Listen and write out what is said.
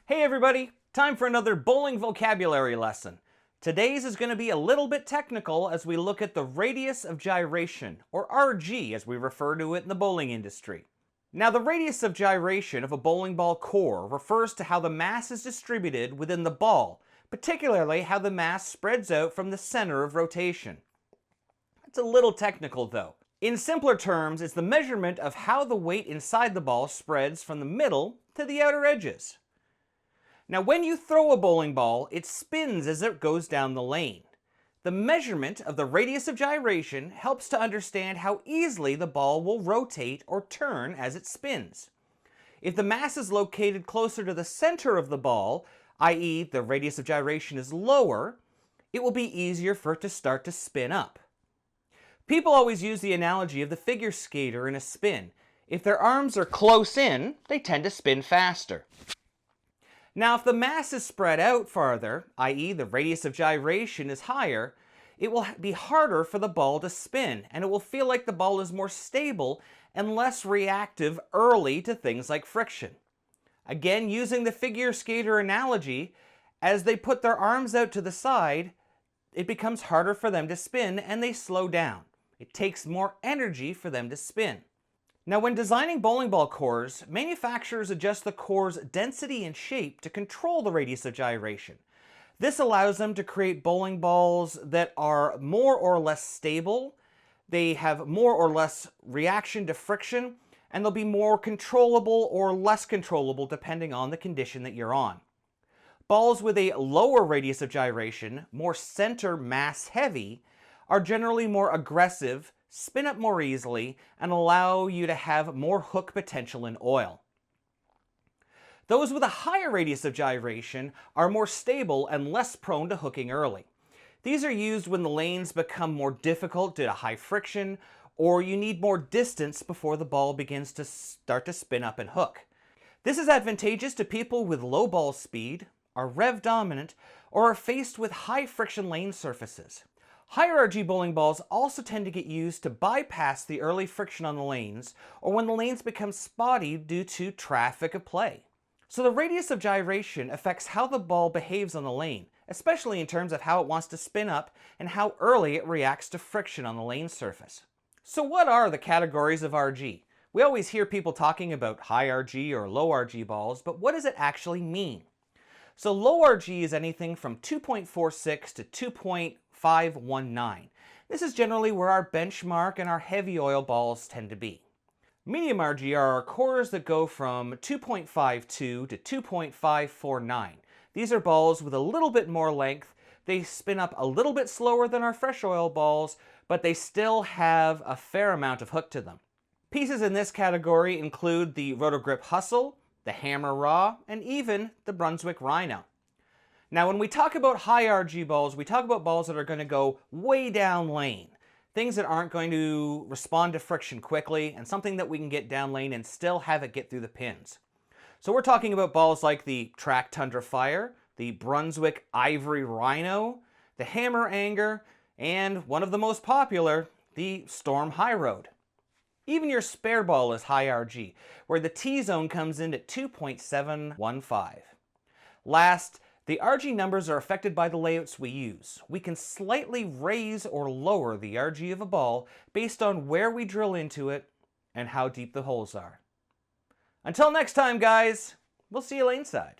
Hey everybody, time for another bowling vocabulary lesson. Today's is going to be a little bit technical as we look at the radius of gyration, or RG as we refer to it in the bowling industry. Now the radius of gyration of a bowling ball core refers to how the mass is distributed within the ball, particularly how the mass spreads out from the center of rotation. It's a little technical though. In simpler terms, it's the measurement of how the weight inside the ball spreads from the middle to the outer edges. Now when you throw a bowling ball, it spins as it goes down the lane. The measurement of the radius of gyration helps to understand how easily the ball will rotate or turn as it spins. If the mass is located closer to the center of the ball, i.e. the radius of gyration is lower, it will be easier for it to start to spin up. People always use the analogy of the figure skater in a spin. If their arms are close in, they tend to spin faster. Now if the mass is spread out farther, i.e. the radius of gyration is higher, it will be harder for the ball to spin, and it will feel like the ball is more stable and less reactive early to things like friction. Again, using the figure skater analogy, as they put their arms out to the side, it becomes harder for them to spin and they slow down. It takes more energy for them to spin. Now when designing bowling ball cores, manufacturers adjust the core's density and shape to control the radius of gyration. This allows them to create bowling balls that are more or less stable, they have more or less reaction to friction, and they'll be more controllable or less controllable depending on the condition that you're on. Balls with a lower radius of gyration, more center mass heavy, are generally more aggressive, spin up more easily, and allow you to have more hook potential in oil. Those with a higher radius of gyration are more stable and less prone to hooking early. These are used when the lanes become more difficult due to high friction, or you need more distance before the ball begins to start to spin up and hook. This is advantageous to people with low ball speed, are rev dominant, or are faced with high friction lane surfaces. Higher RG bowling balls also tend to get used to bypass the early friction on the lanes, or when the lanes become spotty due to traffic of play. So the radius of gyration affects how the ball behaves on the lane, especially in terms of how it wants to spin up and how early it reacts to friction on the lane surface. So what are the categories of RG? We always hear people talking about high RG or low RG balls, but what does it actually mean? So low RG is anything from 2.46 to 2.519. This is generally where our benchmark and our heavy oil balls tend to be. Medium RG are our cores that go from 2.52 to 2.549. These are balls with a little bit more length. They spin up a little bit slower than our fresh oil balls, but they still have a fair amount of hook to them. Pieces in this category include the Rotogrip Hustle, the Hammer Raw, and even the Brunswick Rhino. Now when we talk about high RG balls, we talk about balls that are going to go way down lane. Things that aren't going to respond to friction quickly, and something that we can get down lane and still have it get through the pins. So we're talking about balls like the Track Tundra Fire, the Brunswick Ivory Rhino, the Hammer Anger, and one of the most popular, the Storm High Road. Even your spare ball is high RG, where the T-zone comes in at 2.715. Last, the RG numbers are affected by the layouts we use. We can slightly raise or lower the RG of a ball based on where we drill into it and how deep the holes are. Until next time, guys, we'll see you laneside.